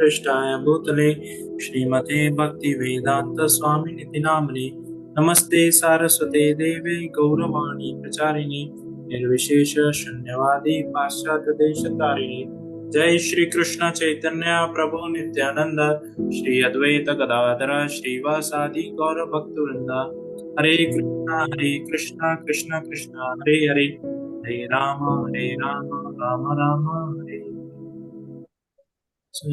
कृष्णाय भूतले श्रीमते भक्ति वेदांत स्वामिनिति नामने नमस्ते सारस्वते देवे गौरवाणी प्रचारिणे निर्विशेष शून्यवादी पाश्चात्य देशतारिणे जय श्री कृष्ण चैतन्य प्रभु नित्यानंद श्री अद्वैत गदाधर श्रीवासादि गौर भक्तवृंद हरे Krishna Krishna Krishna Hare Hare Hare Ram Ram Ram Hare Hare. So,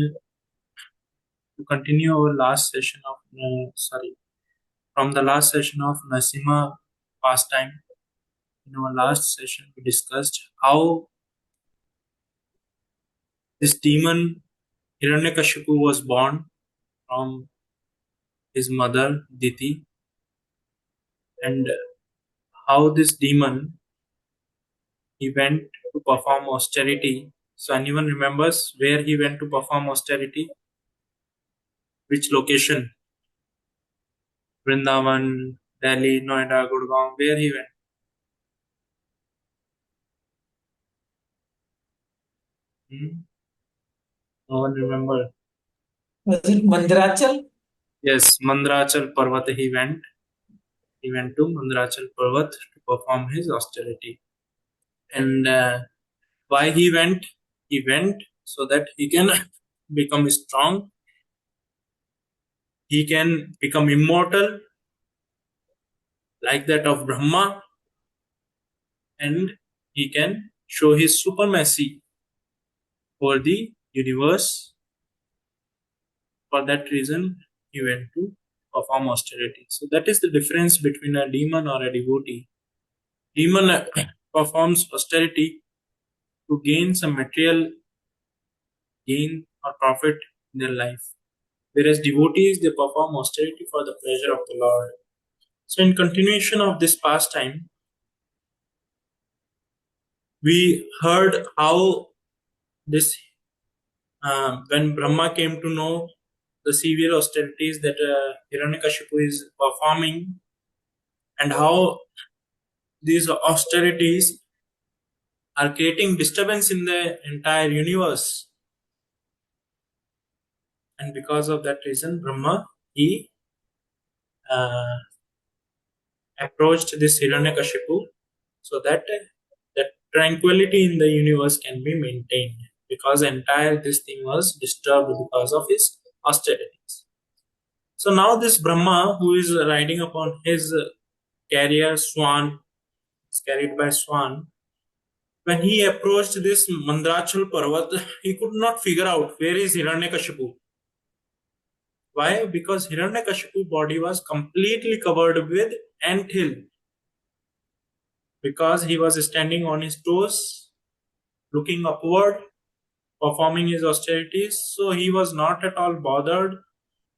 to continue our last session of from the last session of Nasima pastime. In our last session, we discussed how this demon Hiranyakashipu was born from his mother Diti, and how this demon he went to perform austerity. So, anyone remembers where he went to perform austerity? Which location? Vrindavan, Delhi, Noida, Gurgaon. Where he went? Hmm? No one remember. Was it Mandrachal? Yes, Mandrachal Parvat he went. He went to Mandrachal Parvat to perform his austerity. And why he went? He went so that he can become strong, he can become immortal like that of Brahma, and he can show his supremacy over the universe. For that reason, he went to perform austerity. So that is the difference between a demon or a devotee. Demon performs austerity to gain some material gain or profit in their life. Whereas devotees, they perform austerity for the pleasure of the Lord. So, in continuation of this pastime, we heard how this, when Brahma came to know the severe austerities that Hiranyakashipu is performing, and how these austerities are creating disturbance in the entire universe. And because of that reason, Brahma, he uh, approached this Hiranyakashipu so that that tranquility in the universe can be maintained, because entire this thing was disturbed because of his austerities. So now this Brahma, who is riding upon his carrier swan, is carried by swan. When he approached this Mandrachal Parvat, he could not figure out where is Hiranyakashipu. Why? Because Hiranyakashipu body was completely covered with ant hill, because he was standing on his toes, looking upward, performing his austerities. So he was not at all bothered,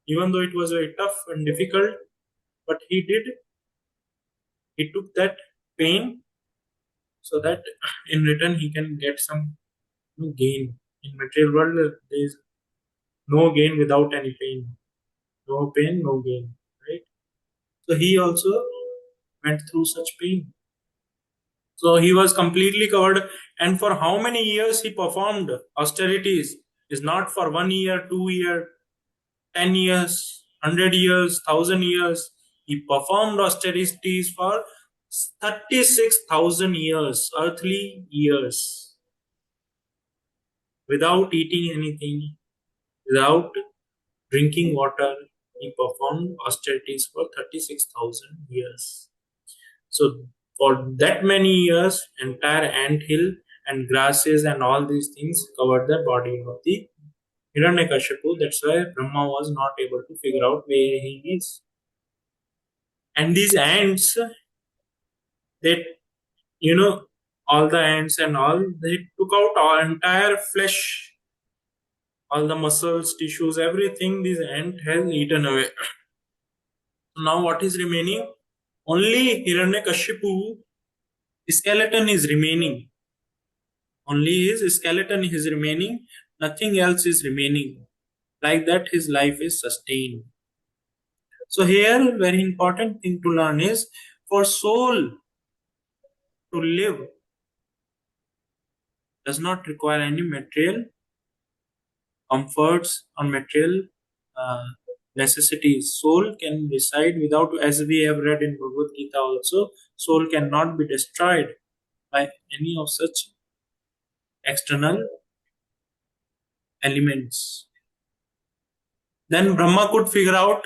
even though it was very tough and difficult. But he took that pain so that in return he can get some gain. In material world, there is no gain without any pain. No pain, no gain. Right? So he also went through such pain. So he was completely covered. And for how many years he performed austerities is not for 1 year, 2 year, 10 years, 100 years, 1,000 years. He performed austerities for 36,000 years, earthly years, without eating anything, without drinking water. He performed austerities for 36,000 years. So, for that many years, entire ant hill and grasses and all these things covered the body of the Hiranyakashipu. That's why Brahma was not able to figure out where he is. And these ants, they, you know, all the ants and all, they took out our entire flesh, all the muscles, tissues, everything these ant has eaten away. So now what is remaining? Only Hiranyakashipu skeleton is remaining. Only his skeleton is remaining. Nothing else is remaining. Like that, his life is sustained. So here, very important thing to learn is, for soul to live does not require any material comforts, or material uh, necessities. Soul can reside without, as we have read in Bhagavad Gita also, soul cannot be destroyed by any of such external elements. Then Brahma could figure out,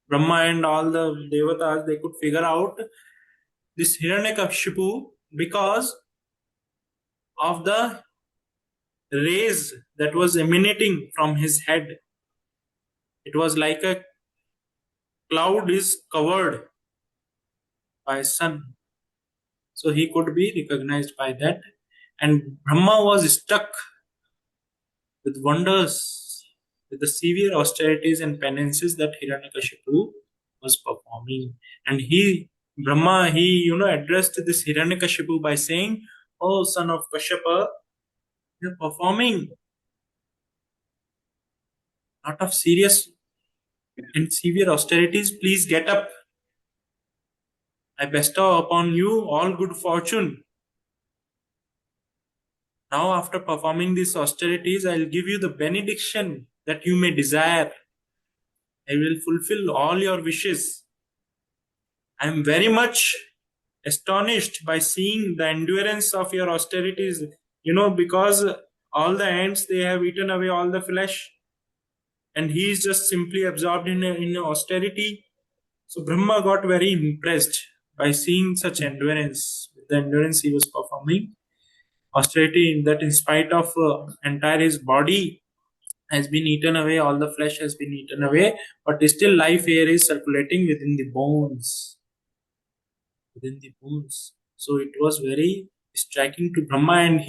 Brahma and all the devatas, they could figure out this Hiranyakashipu because of the rays that was emanating from his head. It was like a cloud is covered by sun. So he could be recognized by that. And Brahma was struck with wonders, with the severe austerities and penances that Hiranyakashipu was performing. And Brahma, addressed this Hiranyakashipu by saying, "Oh, son of Kashyapa, you're performing a lot of serious and severe austerities. Please get up. I bestow upon you all good fortune. Now, after performing these austerities, I'll give you the benediction that you may desire. I will fulfill all your wishes. I am very much astonished by seeing the endurance of your austerities, because all the ants, they have eaten away all the flesh, and he is just simply absorbed in austerity. So Brahma got very impressed by seeing such endurance, the endurance he was performing. Austerity that in spite of entire his body has been eaten away, all the flesh has been eaten away, but still life air is circulating within the bones. So it was very striking to Brahma, and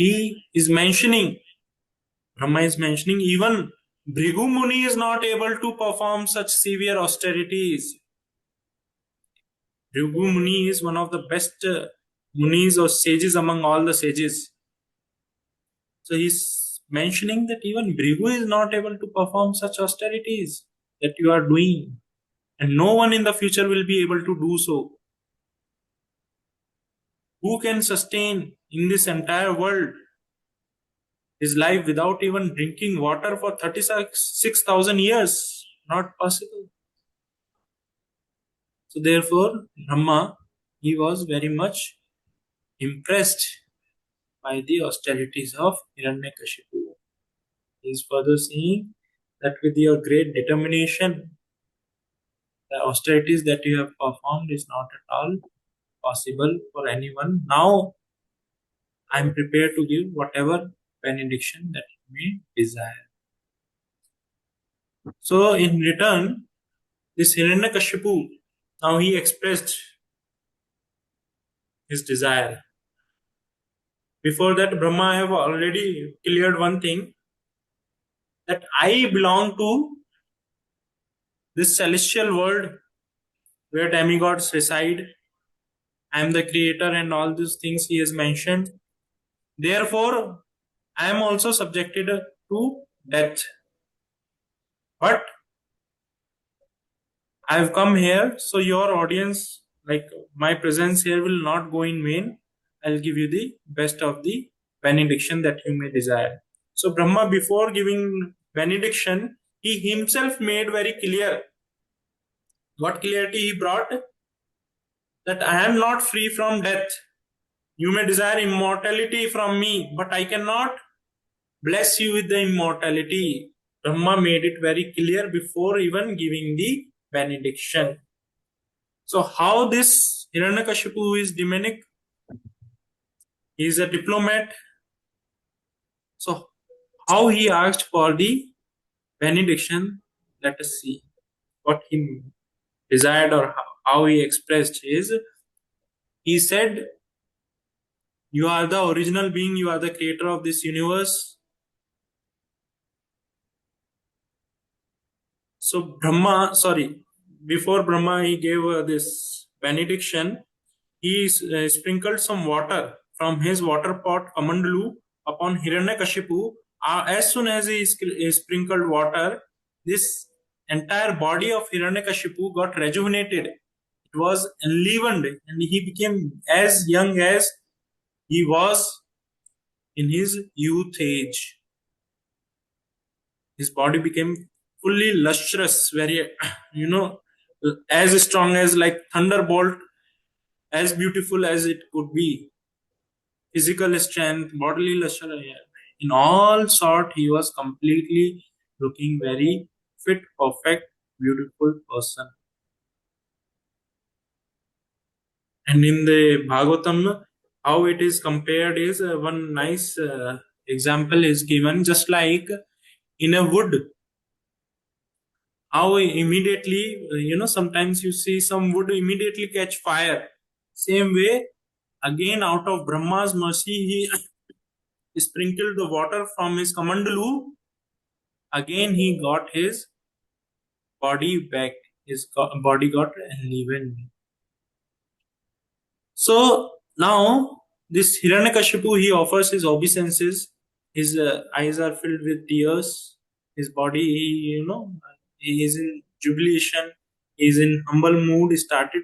Brahma is mentioning even Bhrigu Muni is not able to perform such severe austerities. Bhrigu Muni is one of the best munis or sages among all the sages. So he's mentioning that even Bhrigu is not able to perform such austerities that you are doing, and no one in the future will be able to do so. Who can sustain in this entire world his life without even drinking water for 36,000 years? Not possible. So therefore, Brahma, he was very much impressed by the austerities of Hiranyakashipu. He is further saying that with your great determination, the austerities that you have performed is not at all possible for anyone. Now I am prepared to give whatever benediction that you may desire. So in return, this Hiranyakashipu, now he expressed his desire. Before that, Brahma have already cleared one thing, that I belong to this celestial world where demigods reside. I am the creator and all these things he has mentioned. Therefore, I am also subjected to death. But I have come here, so your audience, like my presence here, will not go in vain. I'll give you the best of the benediction that you may desire. So, Brahma, before giving benediction, he himself made very clear what clarity he brought, that I am not free from death. You may desire immortality from me, but I cannot bless you with the immortality. Brahma made it very clear before even giving the benediction. So, how this Hiranyakashipu is demonic? He is a diplomat. So, how he asked for the benediction? Let us see what he desired, or how he expressed his. He said, "You are the original being, you are the creator of this universe." So, before Brahma he gave this benediction, he sprinkled some water from his water pot Kamandalu upon Hiranyakashipu. As soon as he sprinkled water, this entire body of Hiranyakashipu got rejuvenated. It was enlivened, and he became as young as he was in his youth age. His body became fully lustrous, very, you know, as strong as like thunderbolt, as beautiful as it could be. Physical strength, bodily luster, yeah. In all sort, he was completely looking very fit, perfect, beautiful person. And in the Bhagavatam, how it is compared is one nice example is given, just like in a wood, how immediately, sometimes you see some wood immediately catch fire. Same way, again, out of Brahma's mercy, he sprinkled the water from his kamandalu. Again, he got his body back. His body got enlivened. So now this Hiranyakashipu, he offers his obeisances. His eyes are filled with tears. His body, he is in jubilation. He is in humble mood. He started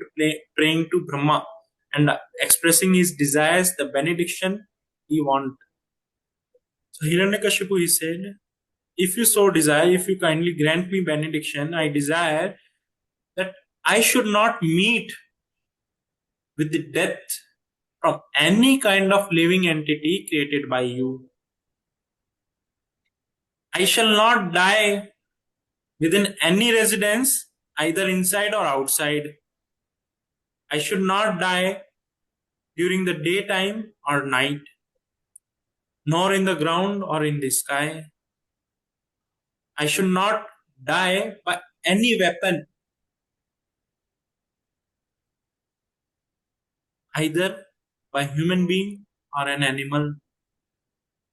praying to Brahma and expressing his desires, the benediction he want. So Hiranyakashipu, he said, if you so desire, if you kindly grant me benediction, I desire that I should not meet with the death from any kind of living entity created by you. I shall not die within any residence, either inside or outside. I should not die during the daytime or night, nor in the ground or in the sky. I should not die by any weapon, either by human being or an animal.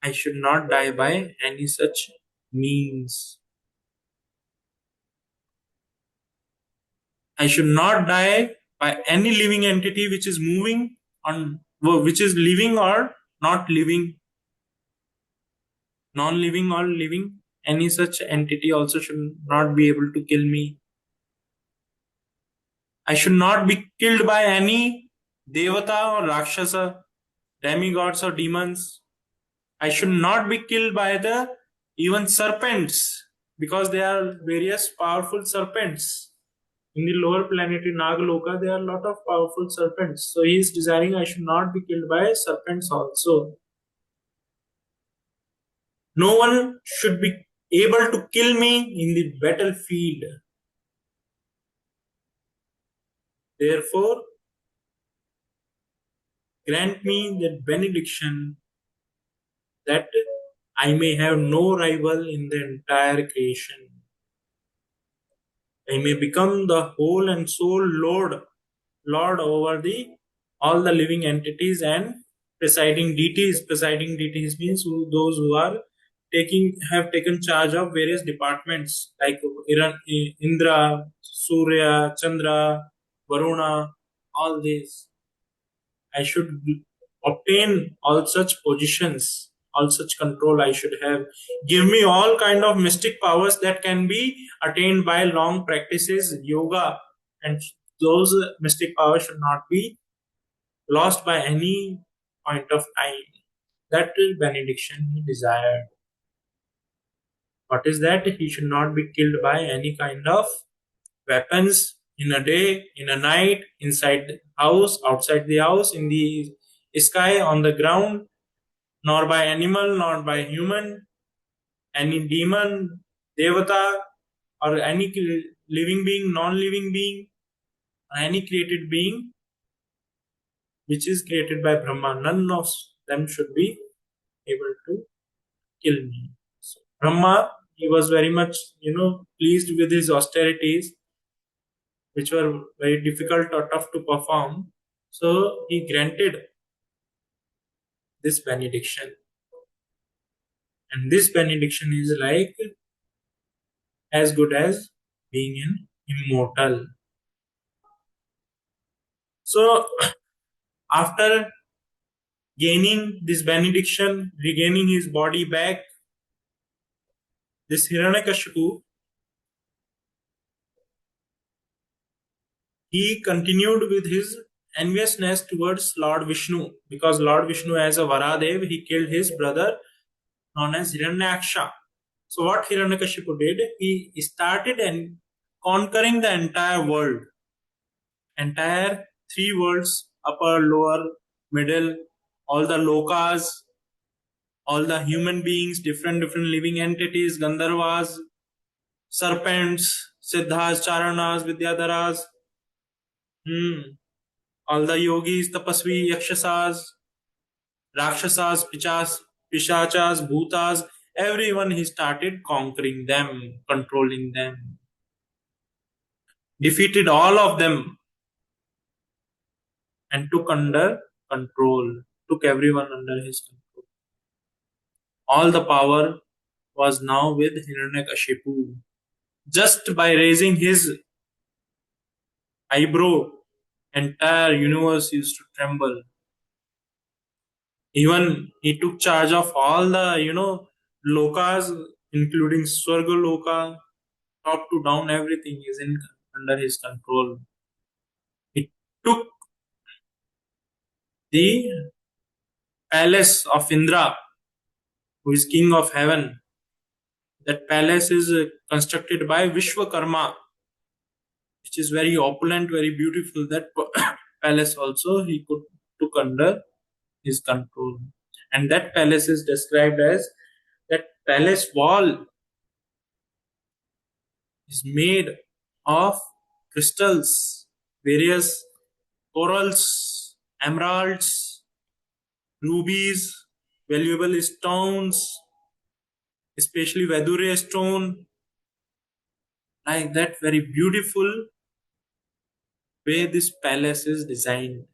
I should not die by any such means. I should not die by any living entity which is moving on, which is living or not living, non-living or living. Any such entity also should not be able to kill me. I should not be killed by any devata or rakshasa, demigods or demons. I should not be killed by the even serpents, because there are various powerful serpents. In the lower planetary Nagaloka, there are a lot of powerful serpents. So he is desiring I should not be killed by serpents also. No one should be able to kill me in the battlefield. Therefore, grant me that benediction that I may have no rival in the entire creation. I may become the whole and sole Lord over the all the living entities and presiding deities. Presiding deities means those who are have taken charge of various departments like Indra, Surya, Chandra, Varuna, all these. I should obtain all such positions, all such control I should have. Give me all kind of mystic powers that can be attained by long practices, yoga, and those mystic powers should not be lost by any point of time. That is benediction he desired. What is that? He should not be killed by any kind of weapons in a day, in a night, inside the house, outside the house, in the sky, on the ground, nor by animal, nor by human, any demon, devata, or any living being, non living being, or any created being which is created by Brahma. None of them should be able to kill me. So, Brahma, he was very much, pleased with his austerities, which were very difficult or tough to perform. So he granted this benediction. And this benediction is like as good as being an immortal. So after gaining this benediction, regaining his body back, this Hiranyakashipu, he continued with his enviousness towards Lord Vishnu, because Lord Vishnu, as a Varadev, he killed his brother known as Hiranyaksha. So what Hiranyakashipu did, he started and conquering the entire world, entire three worlds, upper, lower, middle, all the lokas, all the human beings, different living entities, Gandharvas, serpents, Siddhas, Charanas, Vidyadharas, all the yogis, Tapasvi, Yakshasas, Rakshasas, Pishachas, Bhutas, everyone he started conquering them, controlling them, defeated all of them, and took under control, took everyone under his control. All the power was now with Hiranyakashipu. Just by raising his eyebrow, entire universe used to tremble. Even he took charge of all the, lokas, including Swarga Loka, top to down, everything is in under his control. He took the palace of Indra, who is king of heaven. That palace is constructed by Vishwakarma, which is very opulent, very beautiful. That palace also he could took under his control. And that palace is described as, that palace wall is made of crystals, various corals, emeralds, rubies, valuable stones, especially Vedure stone, like that very beautiful way this palace is designed.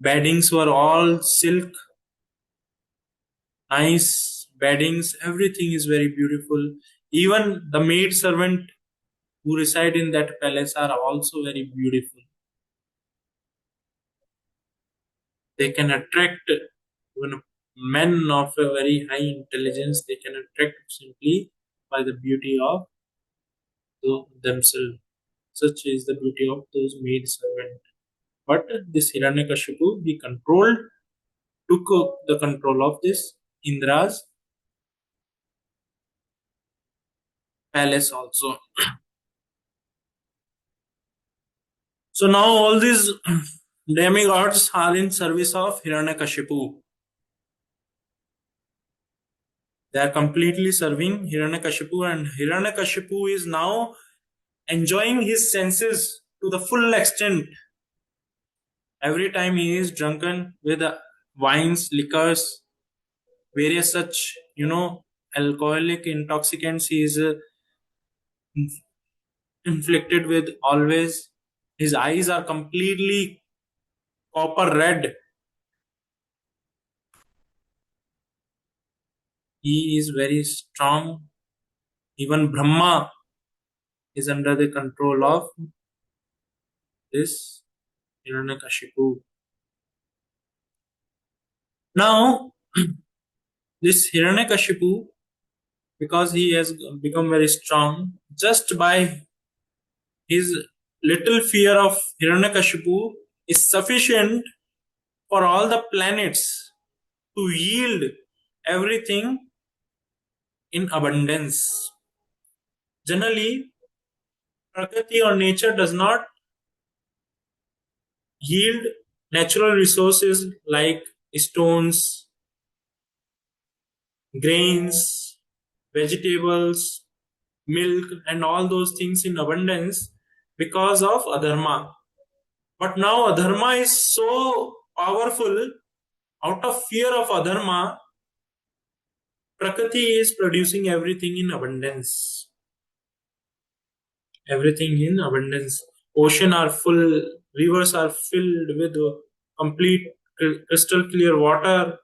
Beddings were all silk, nice beddings, everything is very beautiful. Even the maid servant who reside in that palace are also very beautiful. They can attract even men of a very high intelligence, they can attract simply by the beauty of themselves. Such is the beauty of those maid servants. But this Hiranyakashipu, he took the control of this Indra's palace also. So now all these demigods are in service of Hiranyakashipu. They are completely serving Hiranyakashipu, and Hiranyakashipu is now enjoying his senses to the full extent. Every time he is drunken with wines, liquors, various such, alcoholic intoxicants, he is inflicted with always. His eyes are completely copper red. He is very strong. Even Brahma is under the control of this Hiranyakashipu. Now, this Hiranyakashipu, because he has become very strong, just by his little fear of Hiranyakashipu is sufficient for all the planets to yield everything in abundance. Generally, Prakriti or nature does not yield natural resources like stones, grains, vegetables, milk, and all those things in abundance because of adharma. But now adharma is so powerful, out of fear of adharma, Prakriti is producing everything in abundance. Everything in abundance. Ocean are full, rivers are filled with complete crystal clear water.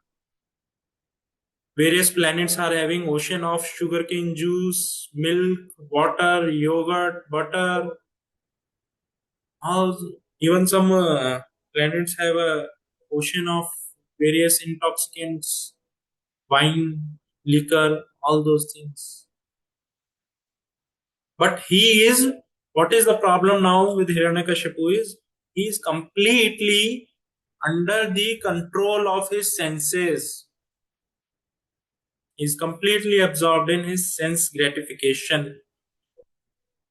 Various planets are having ocean of sugarcane juice, milk, water, yogurt, butter. All, even some planets have a ocean of various intoxicants, wine, liquor, all those things. But he is, what is the problem now with Hiranyakashipu is, he is completely under the control of his senses. He's completely absorbed in his sense gratification.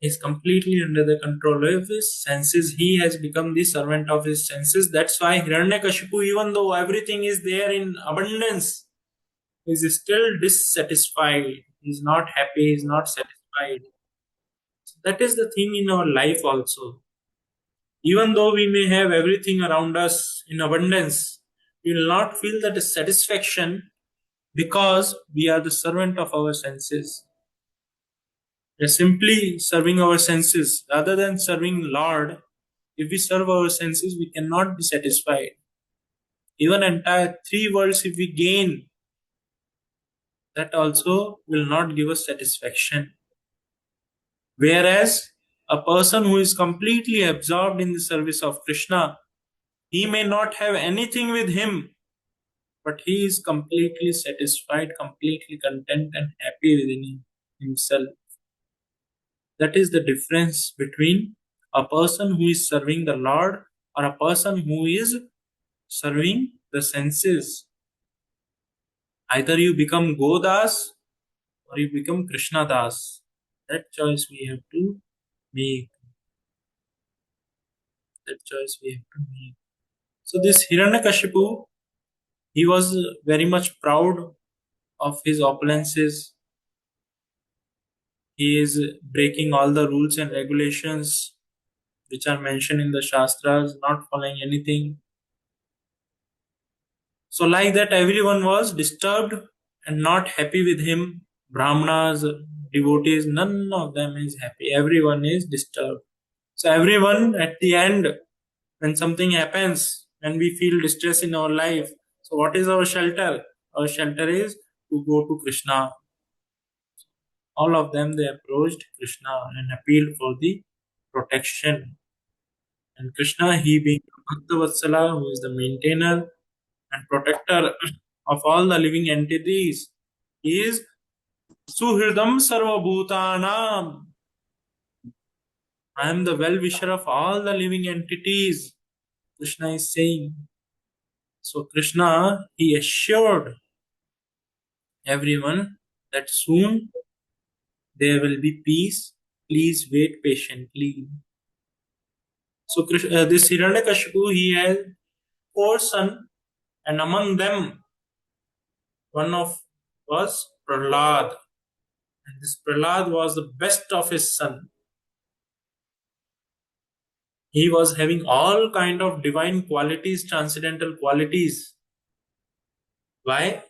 He's completely under the control of his senses. He has become the servant of his senses. That's why Hiranyakashipu, even though everything is there in abundance, is still dissatisfied. He's not happy. He's not satisfied. That is the thing in our life also. Even though we may have everything around us in abundance, we will not feel that satisfaction because we are the servant of our senses. We are simply serving our senses rather than serving Lord. If we serve our senses, we cannot be satisfied. Even entire three worlds, if we gain, that also will not give us satisfaction. Whereas a person who is completely absorbed in the service of Krishna, he may not have anything with him, but he is completely satisfied, completely content, and happy within himself. That is the difference between a person who is serving the Lord or a person who is serving the senses. Either you become Godas or you become Krishna Das. That choice we have to make. That choice we have to make. So this Hiranyakashipu, he was very much proud of his opulences. He is breaking all the rules and regulations which are mentioned in the Shastras, not following anything. So, like that, everyone was disturbed and not happy with him. Brahmanas, devotees, none of them is happy. Everyone is disturbed. So, everyone at the end, when something happens, when we feel distress in our life, so what is our shelter? Our shelter is to go to Krishna. All of them they approached Krishna and appealed for the protection. And Krishna, he being Bhaktavatsala, who is the maintainer and protector of all the living entities, he is Suhridam Sarvabhutanam. I am the well wisher of all the living entities, Krishna is saying. So, Krishna, he assured everyone that soon there will be peace. Please wait patiently. So, this Hiranyakashipu, he has four sons, and among them, one of was Prahlad. And this Prahlad was the best of his son. He was having all kind of divine qualities, transcendental qualities. Why?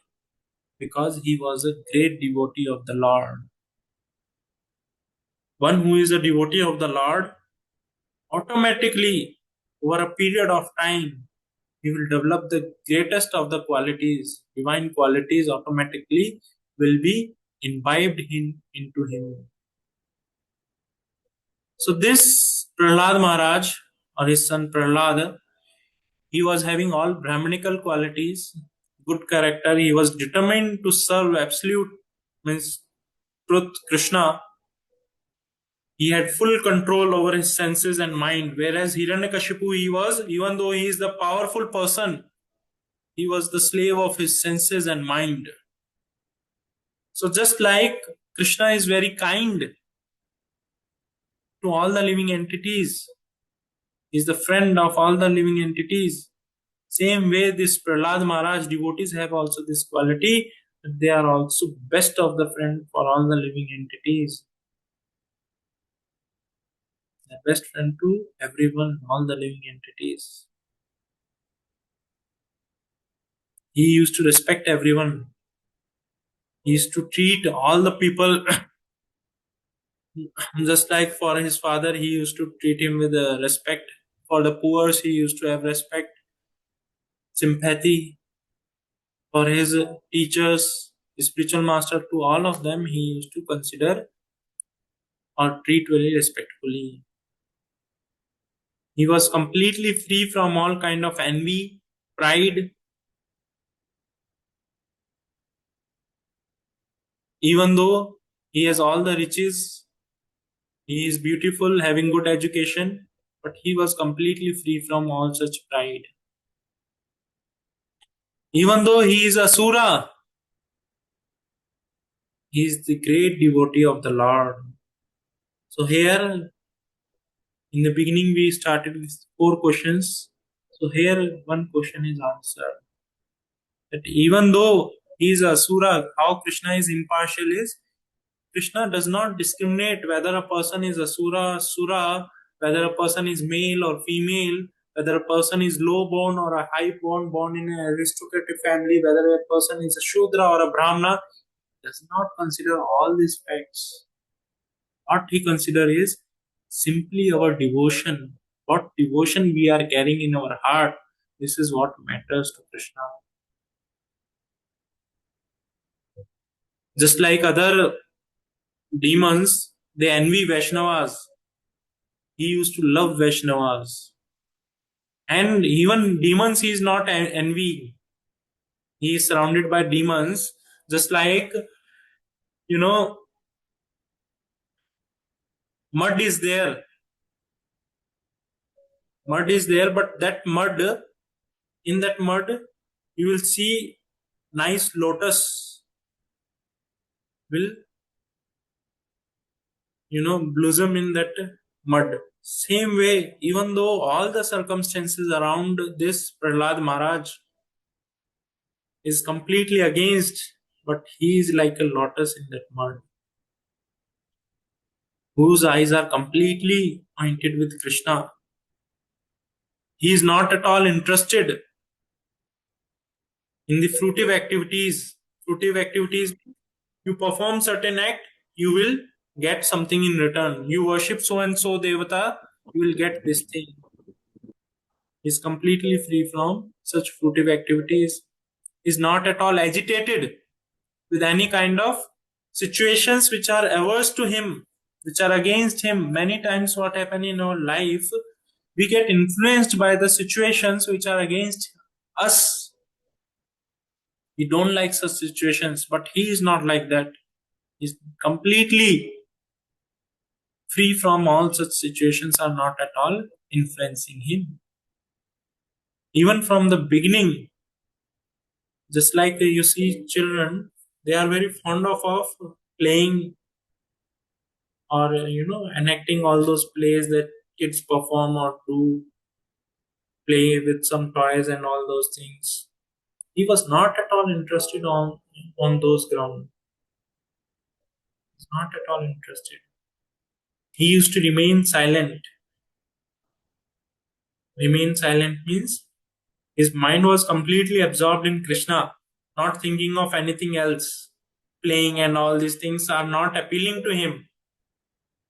Because he was a great devotee of the Lord. One who is a devotee of the Lord, automatically, over a period of time, he will develop the greatest of the qualities. Divine qualities automatically will be imbibed into him. So this Prahlad Maharaj or his son Prahlad, he was having all Brahmanical qualities, good character. He was determined to serve absolute means truth Krishna. He had full control over his senses and mind. Whereas Hiranyakashipu, he was, even though he is the powerful person, he was the slave of his senses and mind. So just like Krishna is very kind to all the living entities, he is the friend of all the living entities. Same way, this Prahlad Maharaj devotees have also this quality that they are also best of the friend for all the living entities. The best friend to everyone, all the living entities. He used to respect everyone. He used to treat all the people just like for his father. He used to treat him with respect. For the poor, he used to have respect, sympathy. For his teachers, his spiritual master, to all of them, he used to consider or treat very respectfully. He was completely free from all kind of envy, pride. Even though he has all the riches, he is beautiful, having good education, but he was completely free from all such pride. Even though he is a Sura, He is the great devotee of the Lord. So here in the beginning we started with four questions. So here one question is answered. That even though he is Asura, how Krishna is impartial is Krishna does not discriminate whether a person is Asura, Sura, whether a person is male or female, whether a person is low born or a high born, born in an aristocratic family, whether a person is a Shudra or a Brahmana, does not consider all these facts. What he consider is simply our devotion. What devotion we are carrying in our heart. This is what matters to Krishna. Just like other demons, they envy Vaishnavas. He used to love Vaishnavas. And even demons he is not envy. He is surrounded by demons. Just like, you know, mud is there. Mud is there, but that mud, in that mud, you will see nice lotus will, blossom in that mud. Same way, even though all the circumstances around this Prahlad Maharaj is completely against, but he is like a lotus in that mud, whose eyes are completely pointed with Krishna. He is not at all interested in the fruitive activities. Fruitive activities, you perform certain act, you will get something in return. You worship so and so devata, you will get this thing. He is completely free from such fruitive activities. He is not at all agitated with any kind of situations which are averse to him, which are against him. Many times, what happen in our life, we get influenced by the situations which are against us. We don't like such situations, but he is not like that. He's completely free from all such situations, are not at all influencing him. Even from the beginning, just like you see children, they are very fond of playing or enacting all those plays that kids perform or do, play with some toys and all those things. He was not at all interested on those grounds. He's not at all interested. He used to remain silent. Remain silent means his mind was completely absorbed in Krishna, not thinking of anything else. Playing and all these things are not appealing to him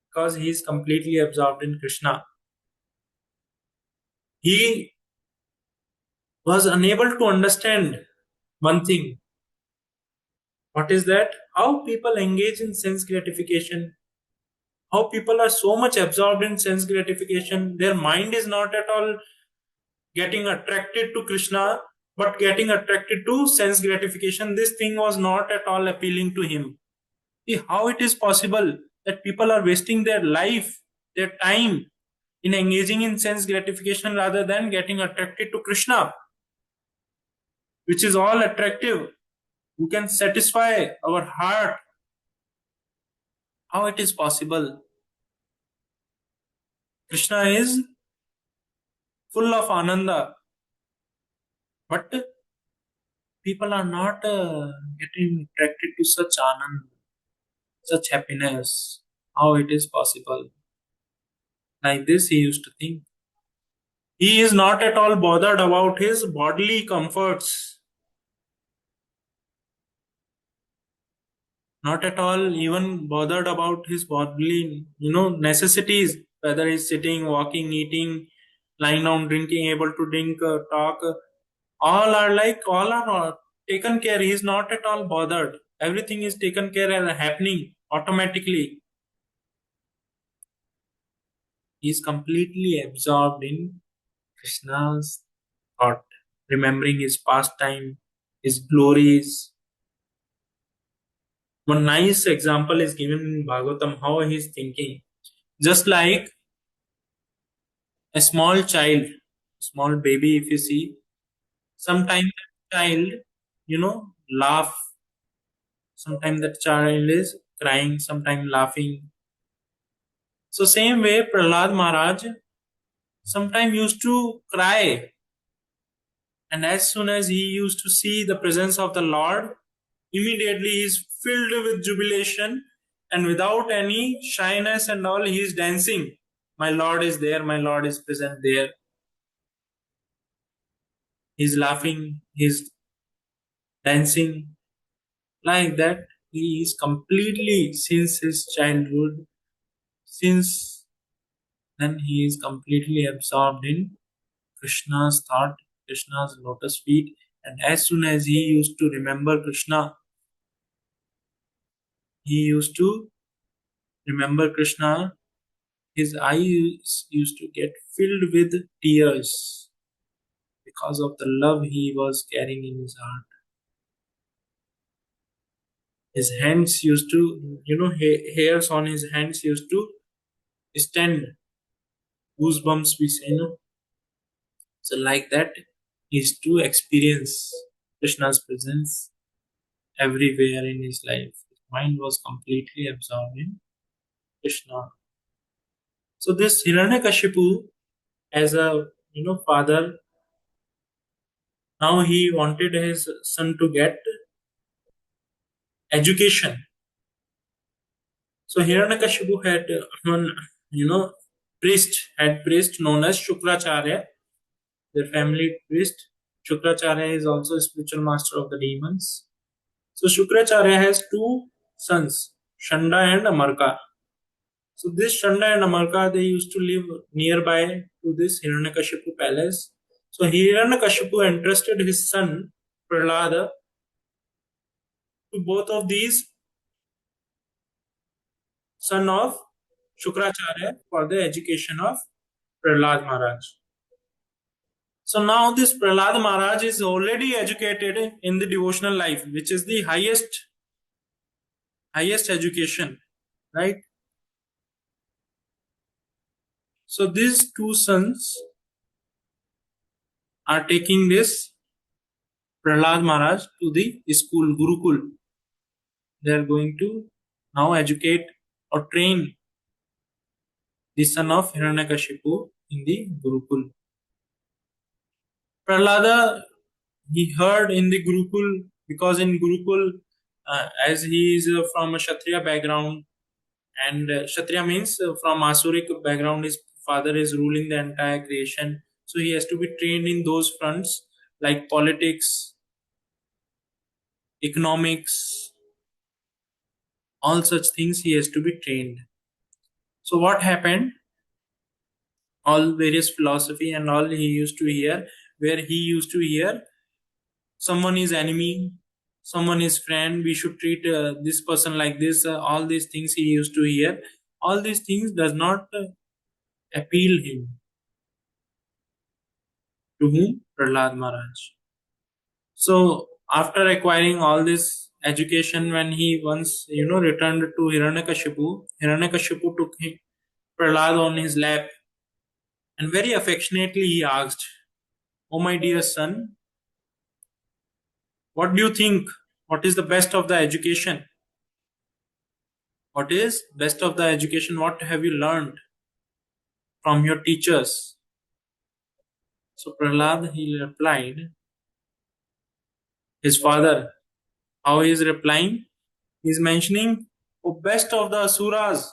because he is completely absorbed in Krishna. He was unable to understand one thing. What is that? How people engage in sense gratification. How people are so much absorbed in sense gratification. Their mind is not at all getting attracted to Krishna, but getting attracted to sense gratification. This thing was not at all appealing to him. See how it is possible that people are wasting their life, their time in engaging in sense gratification rather than getting attracted to Krishna, which is all attractive, who can satisfy our heart. How it is possible? Krishna is full of ananda, but people are not getting attracted to such anand, such happiness. How it is possible? Like this, he used to think. He is not at all bothered about his bodily comforts, not at all even bothered about his bodily, necessities, whether he's sitting, walking, eating, lying down, drinking, able to drink, talk. All are taken care. He is not at all bothered. Everything is taken care and happening automatically. He is completely absorbed in Krishna's thought, remembering his pastime, his glories. One nice example is given in Bhagavatam how he is thinking. Just like a small child, small baby, if you see, sometimes that child, laugh Sometimes that child is crying, sometimes laughing. So same way Prahlad Maharaj sometimes used to cry, and as soon as he used to see the presence of the Lord, immediately he is filled with jubilation, and without any shyness and all, he is dancing. My Lord is there, my Lord is present there. He's laughing, he's dancing like that. He is completely, since his childhood, since then, he is completely absorbed in Krishna's thought, Krishna's lotus feet. And as soon as he used to remember Krishna, he used to remember Krishna, his eyes used to get filled with tears because of the love he was carrying in his heart. His hands used to, hairs on his hands used to stand, goosebumps, we say, no? So, like that, he used to experience Krishna's presence everywhere in his life. His mind was completely absorbed in Krishna. So, this Hiranyakashipu, as a father, now he wanted his son to get education. So Hiranyakashipu had one, priest known as Shukracharya, their family priest. Shukracharya is also a spiritual master of the demons. So Shukracharya has two sons, Shanda and Amarka. So this Shanda and Amarka, they used to live nearby to this Hiranyakashipu palace. So Hiranyakashipu entrusted his son Prahlada to both of these son of Shukracharya for the education of Prahlad Maharaj. So now this Prahlad Maharaj is already educated in the devotional life, which is the highest education, right? So these two sons are taking this Prahlad Maharaj to the school Gurukul. They are going to now educate or train the son of Hiranyakashipu in the Gurukul. Prahlada, he heard in the Gurukul, because in Gurukul, as he is from a Kshatriya background, and Kshatriya means from Asuric background, his father is ruling the entire creation. So he has to be trained in those fronts like politics, economics, all such things he has to be trained. So what happened? All various philosophy and all he used to hear, where he used to hear someone is enemy, someone is friend, we should treat this person like this, all these things he used to hear. All these things does not appeal him. To whom? Prahlad Maharaj. So after acquiring all this education, when he once returned to Hiranyakashipu took him, Prahlad on his lap, and very affectionately he asked, "Oh my dear son, what do you think? What is the best of the education? What is best of the education? What have you learned from your teachers?" So Prahlad, he replied, his father, how he is replying? He is mentioning, "Oh, best of the asuras,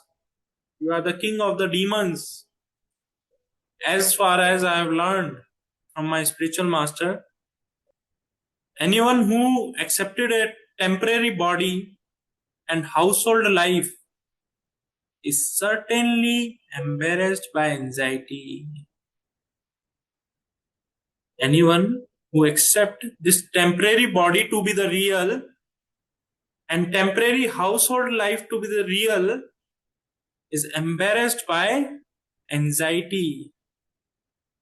you are the king of the demons. As far as I have learned from my spiritual master, anyone who accepted a temporary body and household life is certainly embarrassed by anxiety. Anyone who accepts this temporary body to be the real and temporary household life to be the real is embarrassed by anxiety,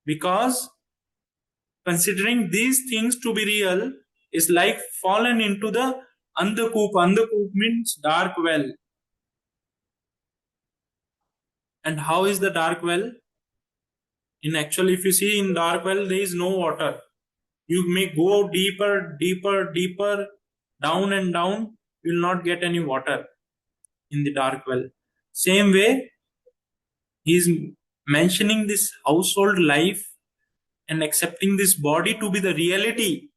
because considering these things to be real is like fallen into the andhakoop. Andhakoop means dark well. And how is the dark well? In actual, if you see in dark well, there is no water. You may go deeper, deeper, deeper, down and down. you will not get any water in the dark well. Same way, he is mentioning this household life and accepting this body to be the reality.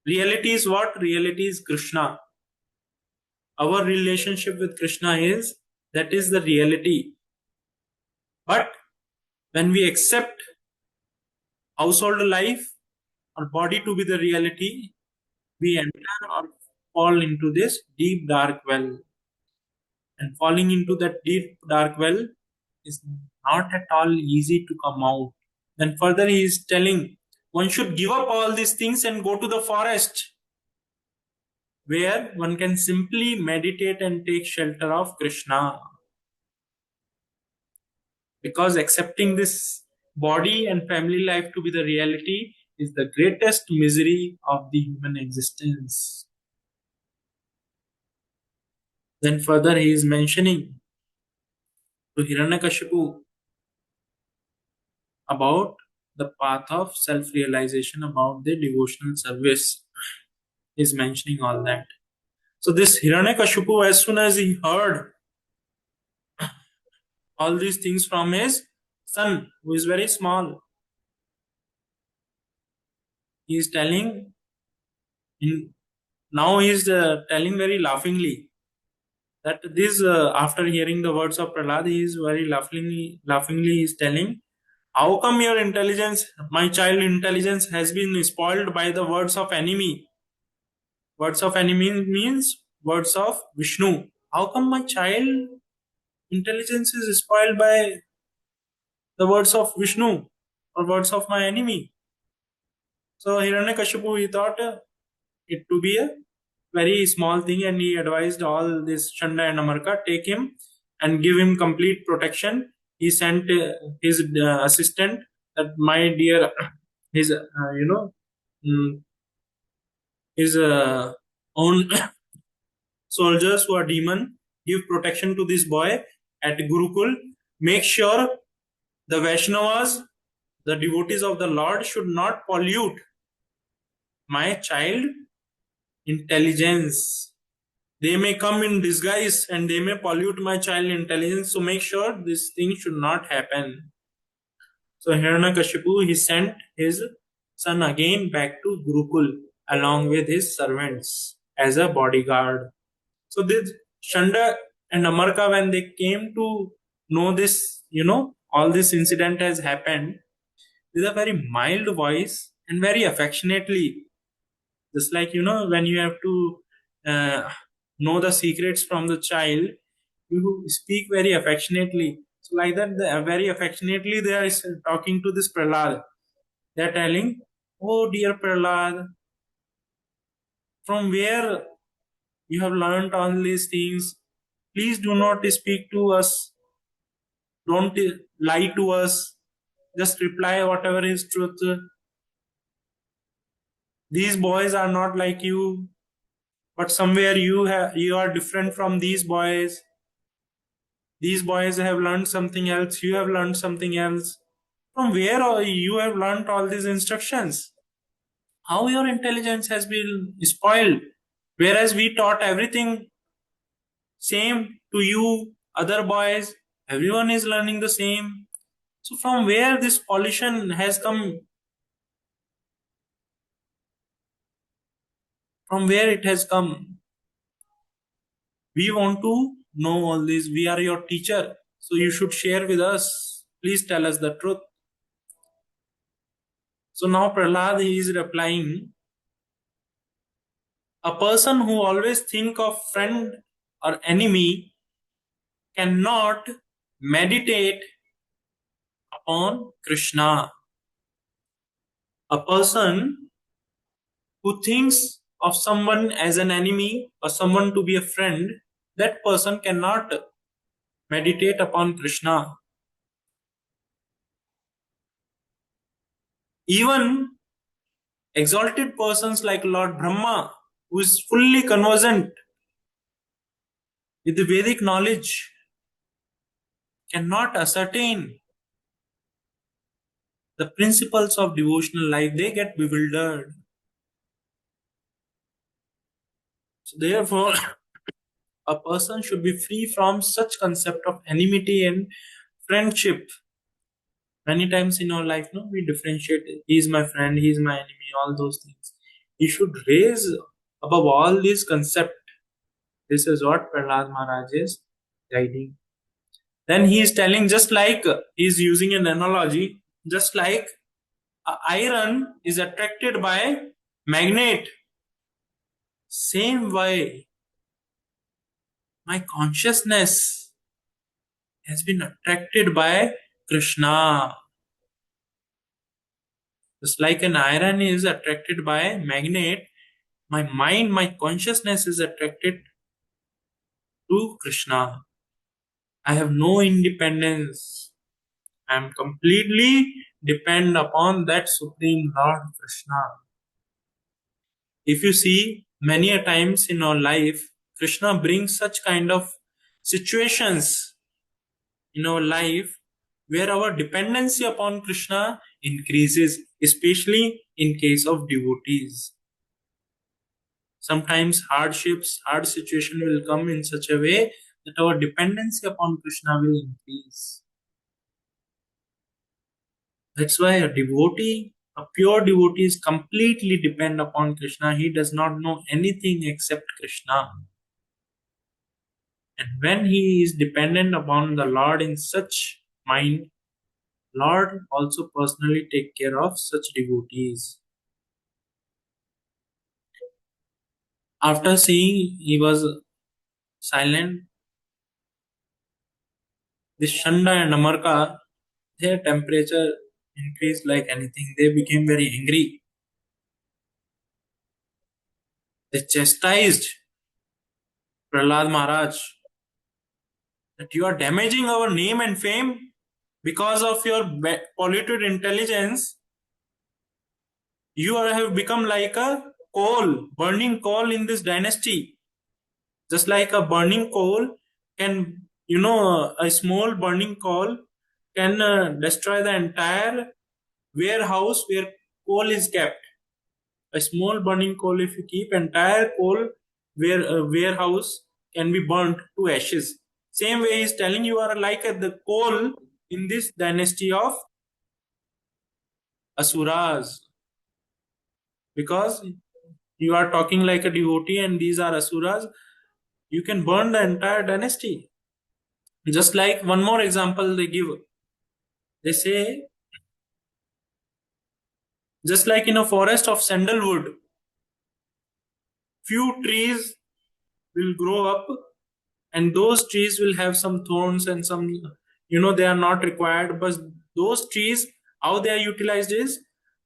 Reality is what? Reality is Krishna. Our relationship with Krishna is that is the reality. But when we accept household life or body to be the reality, we enter or fall into this deep dark well. And falling into that deep dark well is not at all easy to come out. Then further he is telling one should give up all these things and go to the forest where one can simply meditate and take shelter of Krishna. Because accepting this body and family life to be the reality is the greatest misery of the human existence. Then further he is mentioning to Hiranyakashipu about the path of self-realization, about the devotional service. He is mentioning all that. So this Hiranyakashipu, as soon as he heard all these things from his son, who is very small, he is telling in, now he is telling very laughingly that this after hearing the words of Prahlad, he is very laughingly he is telling, how come your intelligence, my child intelligence, has been spoiled by the words of enemy? Words of enemy means words of Vishnu. How come my child intelligence is spoiled by the words of Vishnu or words of my enemy? So Hiranyakashipu, he thought it to be a very small thing, and he advised all this Chanda and Amarka take him and give him complete protection. He sent his assistant that my dear, his mm, his own soldiers who are demon, give protection to this boy at Gurukul. Make sure the Vaishnavas, the devotees of the Lord, should not pollute my child intelligence. They may come in disguise and they may pollute my child intelligence. So make sure this thing should not happen. So Hiranyakashipu, he sent his son again back to Gurukul along with his servants as a bodyguard. So this Shanda and Amarka, when they came to know this, all this incident has happened, with a very mild voice and very affectionately, just like when you have to uh, know the secrets from the child, you speak very affectionately. So like that, very affectionately, they are talking to this Prahlad. They are telling, "Oh dear Prahlad, from where you have learned all these things? Please do not speak to us. Don't lie to us. Just reply whatever is truth. These boys are not like you, but somewhere you are different from these boys. These boys have learned something else. You have learned something else. From where you have learned all these instructions? How your intelligence has been spoiled? Whereas we taught everything same to you, other boys. Everyone is learning the same. So from where this pollution has come, from where it has come? We want to know all this. We are your teacher. So you should share with us. Please tell us the truth. So now Prahlad he is replying, a person who always think of friend or enemy cannot meditate upon Krishna. A person who thinks of someone as an enemy or someone to be a friend, that person cannot meditate upon Krishna. Even exalted persons like Lord Brahma, who is fully conversant with the Vedic knowledge, cannot ascertain the principles of devotional life. They get bewildered. So therefore, a person should be free from such concept of enmity and friendship. Many times in our life, no, we differentiate. He is my friend, he is my enemy, all those things. He should raise above all these concept. This is what Prahlad Maharaj is guiding. Then he is telling, just like he is using an analogy, just like iron is attracted by magnet, same way my consciousness has been attracted by Krishna. Just like an iron is attracted by magnet, my mind, my consciousness is attracted to Krishna. I have no independence. I am completely depend upon that Supreme Lord Krishna. If you see many a times in our life, Krishna brings such kind of situations in our life where our dependency upon Krishna increases, especially in case of devotees. Sometimes hardships, hard situation will come in such a way that our dependency upon Krishna will increase. That's why a devotee, a pure devotee, is completely depend upon Krishna. He does not know anything except Krishna. And when he is dependent upon the Lord in such mind, Lord also personally take care of such devotees. After seeing he was silent, this Shanda and Amarka, their temperature increased like anything. They became very angry. They chastised Prahlad Maharaj that you are damaging our name and fame because of your polluted intelligence. You have become like a coal, burning coal in this dynasty. Just like a burning coal can, a small burning coal can destroy the entire warehouse where coal is kept. A small burning coal, if you keep entire coal where warehouse can be burnt to ashes. Same way he's telling you are like the coal in this dynasty of asuras, because you are talking like a devotee and these are asuras. You can burn the entire dynasty. Just like one more example they give. They say, just like in a forest of sandalwood, few trees will grow up, and those trees will have some thorns and some, they are not required. But those trees, how they are utilized is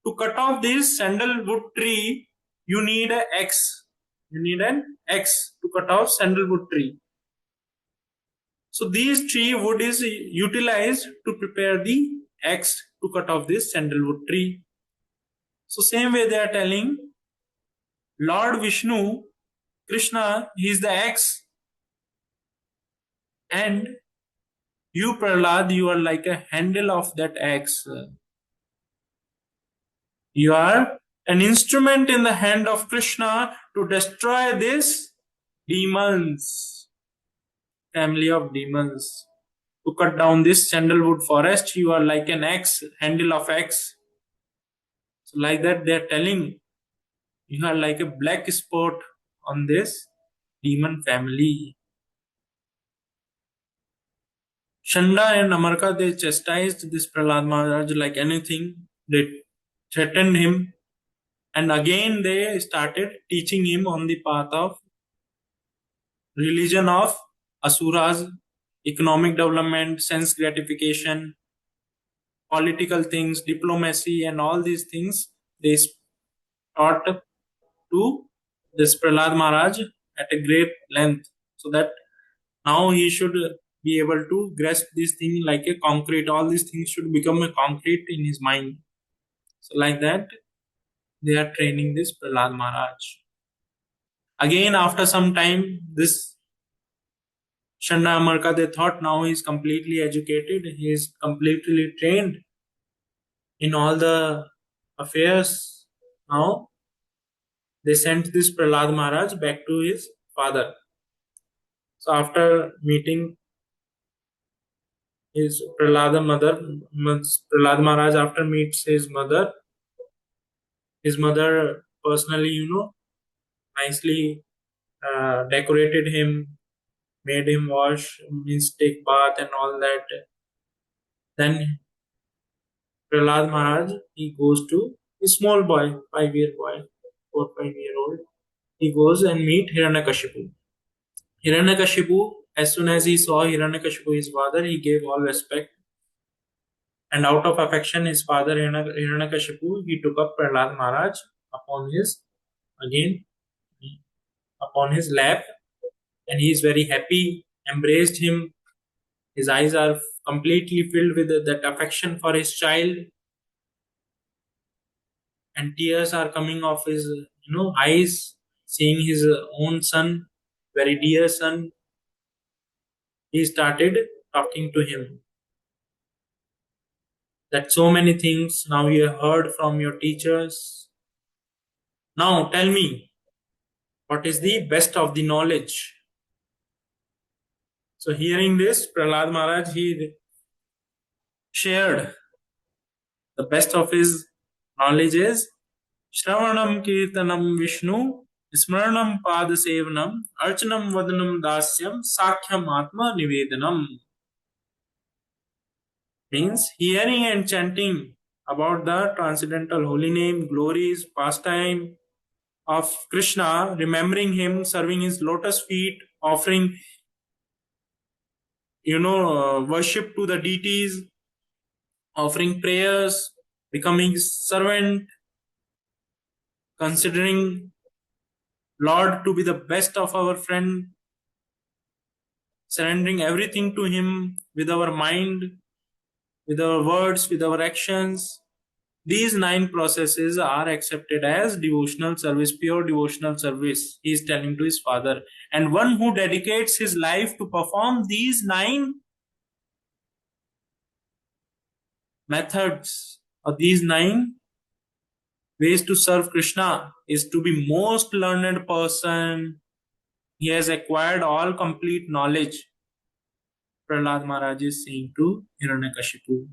to cut off this sandalwood tree. You need an axe. You need an axe to cut off sandalwood tree. So these tree wood is utilized to prepare the axe to cut off this sandalwood tree. So same way they are telling Lord Vishnu, Krishna, he is the axe, and you Prahlad, you are like a handle of that axe. You are an instrument in the hand of Krishna to destroy this demons, family of demons. To cut down this sandalwood forest, you are like an axe, handle of axe. So like that they are telling you are like a black spot on this demon family. Shanda and Amarka, they chastised this Prahlad Maharaj like anything. They threatened him, and again they started teaching him on the path of religion of Asuras, economic development, sense gratification, political things, diplomacy, and all these things. They taught to this Prahlad Maharaj at a great length, so that now he should be able to grasp this thing like a concrete. All these things should become a concrete in his mind. So like that, they are training this Prahlad Maharaj. Again, after some time, this Shanda Amarka, they thought now he is completely educated, he is completely trained in all the affairs now. they sent this Prahlad Maharaj back to his father. So after meeting his Prahlad Maharaj after meets his mother personally, nicely decorated him, made him wash, means take bath and all that. Then Prahlad Maharaj, he goes to a small boy, 5-year boy, 4 5 year old. He goes and meet Hiranyakashipu. Hiranyakashipu, as soon as he saw Hiranyakashipu, his father, he gave all respect. And out of affection, his father Hiranyakashipu, he took up Prahlad Maharaj upon his again upon his lap, and he is very happy, embraced him. His eyes are completely filled with that affection for his child, and tears are coming off his eyes, seeing his own son, very dear son. He started talking to him that so many things now you have heard from your teachers. Now tell me, what is the best of the knowledge? So hearing this, Prahlad Maharaj, he shared the best of his knowledge is Shravanam Kirtanam Vishnu, Smaranam Padasevanam, Archanam Vadanam Dasyam, Sakhyam Atma Nivedanam. Means hearing and chanting about the transcendental holy name, glories, pastime of Krishna, remembering him, serving his lotus feet, offering, worship to the deities, offering prayers, becoming servant, considering Lord to be the best of our friend, surrendering everything to Him with our mind, with our words, with our actions. These 9 processes are accepted as devotional service, pure devotional service, he is telling to his father. And one who dedicates his life to perform these 9 methods or these 9 ways to serve Krishna is to be most learned person. He has acquired all complete knowledge. Prahlad Maharaj is saying to Hiranyakashipu.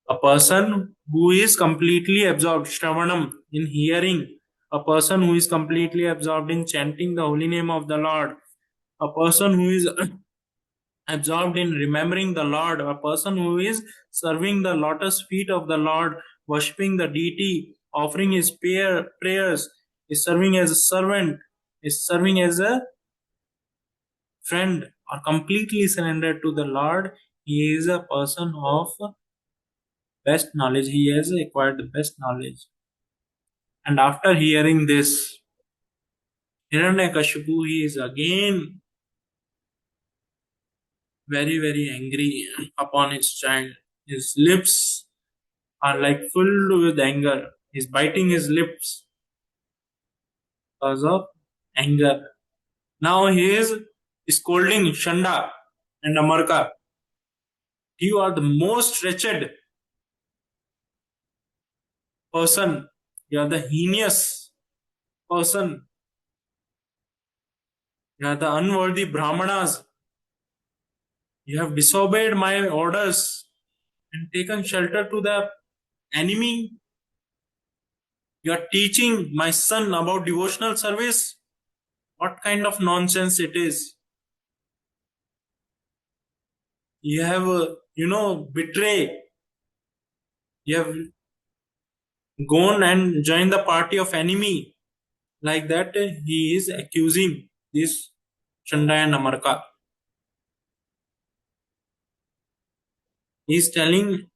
A person who is completely absorbed, Shravanam, in hearing, a person who is completely absorbed in chanting the holy name of the Lord, a person who is absorbed in remembering the Lord, a person who is serving the lotus feet of the Lord, worshipping the deity, offering his prayers, is serving as a servant, is serving as a friend, or completely surrendered to the Lord. He is a person of best knowledge. He has acquired the best knowledge. And after hearing this, Hiranyakashipu, he is again very, very angry upon his child. His lips are like filled with anger. He's biting his lips because of anger. Now he is scolding Shanda and Amarka. You are the most wretched person. You are the heinous person. You are the unworthy Brahmanas. You have disobeyed my orders and taken shelter to the enemy. You are teaching my son about devotional service. What kind of nonsense it is? You have, betray. You have gone and joined the party of enemy. Like that, he is accusing this Chanda and Amarka. He is telling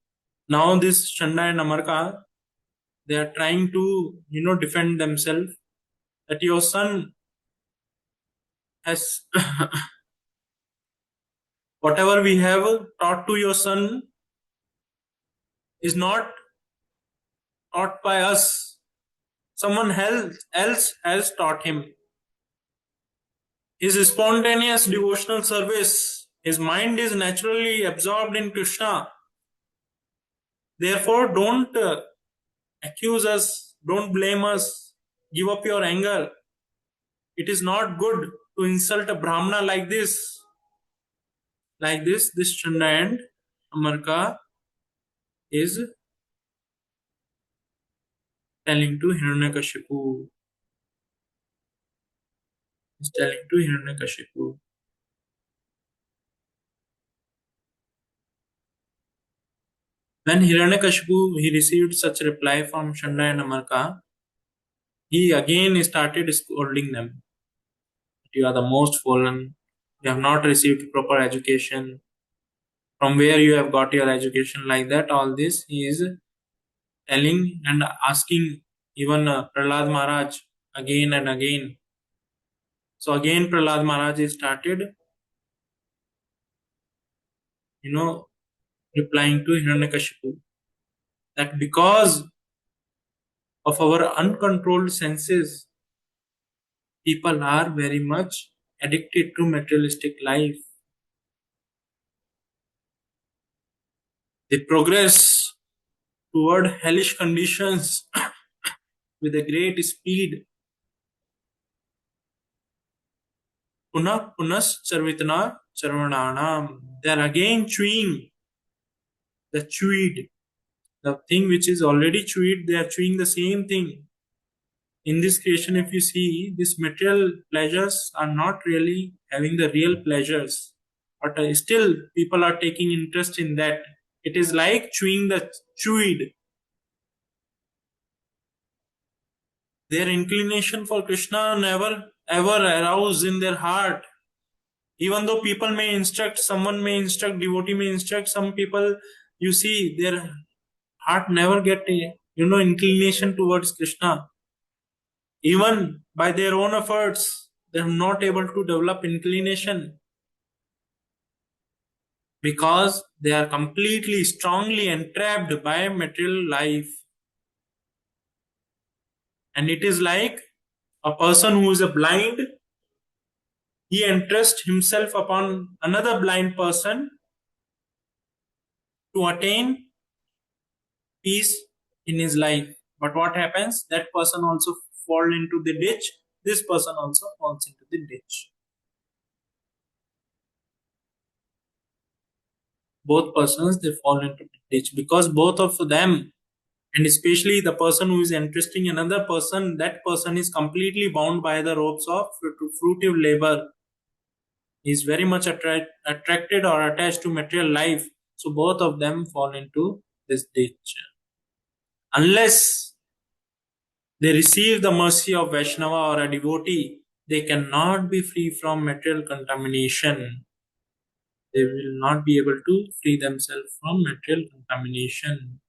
now this Chanda and Amarka, they are trying to, defend themselves that your son has whatever we have taught to your son is not taught by us. Someone else has taught him. His spontaneous devotional service, his mind is naturally absorbed in Krishna. Therefore, don't accuse us, don't blame us, Give up your anger. It is not good to insult a Brahmana like this. Like this Chanda and Amarka is telling to Hiranyakashipu. Is telling to Hiranyakashipu. When Hiranyakashipu he received such reply from Chanda and Amarka, he again started scolding them. You are the most fallen. You have not received proper education. From where you have got your education like that? All this he is telling and asking even Prahlad Maharaj again and again. So again Prahlad Maharaj started, replying to Hiranyakashipu that because of our uncontrolled senses, people are very much addicted to materialistic life. They progress toward hellish conditions with a great speed. Punah punas charvitana charvananam. They are again chewing the chewed. The thing which is already chewed, they are chewing the same thing. In this creation, if you see, these material pleasures are not really having the real pleasures. But still, people are taking interest in that. It is like chewing the chewed. Their inclination for Krishna never ever arouse in their heart. Even though people may instruct, someone may instruct, devotee may instruct, some people, you see, their heart never get inclination towards Krishna. Even by their own efforts, they are not able to develop inclination because they are completely strongly entrapped by material life. And it is like a person who is a blind, he entrusts himself upon another blind person to attain peace in his life. But what happens? That person also fall into the ditch. This person also falls into the ditch. Both persons they fall into the ditch because both of them, and especially the person who is entrusting another person, that person is completely bound by the ropes of fruitive labor. He is very much attracted or attached to material life. So both of them fall into this ditch. Unless they receive the mercy of Vaishnava or a devotee, they cannot be free from material contamination. They will not be able to free themselves from material contamination.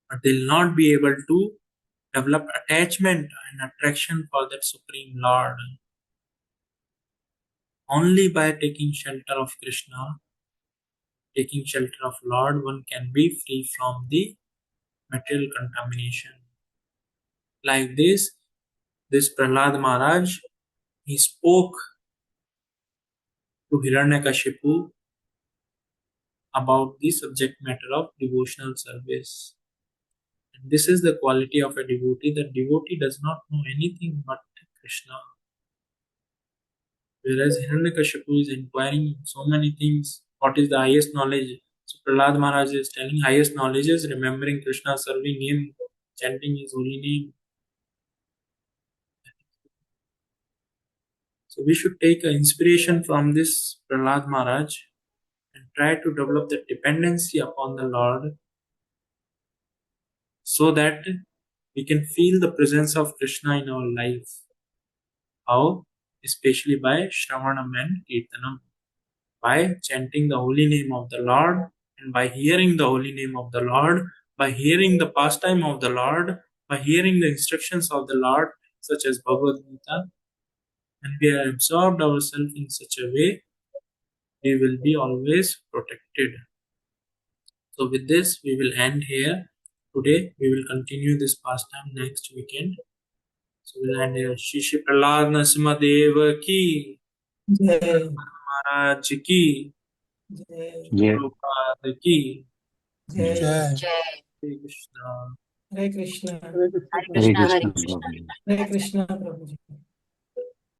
But they'll not be able to develop attachment and attraction for that Supreme Lord. Only by taking shelter of Krishna, taking shelter of Lord, one can be free from the material contamination. Like this Prahlad Maharaj, he spoke to Hiranyakashipu about the subject matter of devotional service. And this is the quality of a devotee. The devotee does not know anything but Krishna. Whereas Hiranyakashipu is inquiring so many things. What is the highest knowledge? So Prahlad Maharaj is telling highest knowledge is remembering Krishna, serving him, chanting his holy name. So we should take inspiration from this Prahlad Maharaj and try to develop the dependency upon the Lord so that we can feel the presence of Krishna in our life. How? Especially by Shravanam and Kirtanam. By chanting the holy name of the Lord and by hearing the holy name of the Lord, by hearing the pastime of the Lord, by hearing the instructions of the Lord, such as Bhagavad Gita, and we are absorbed ourselves in such a way, we will be always protected. So, with this, we will end here. Today, we will continue this pastime next weekend. So, we'll end here. Shri Shri Prahlad Narasima Deva ki, जय Maharaj ki, जय जय Prabhupada ki, जय जय Hare Krishna. हरे कृष्ण हरे कृष्ण हरे प्रभु कृष्ण जी। हरे कृष्ण हरे कृष्ण प्रभु जी।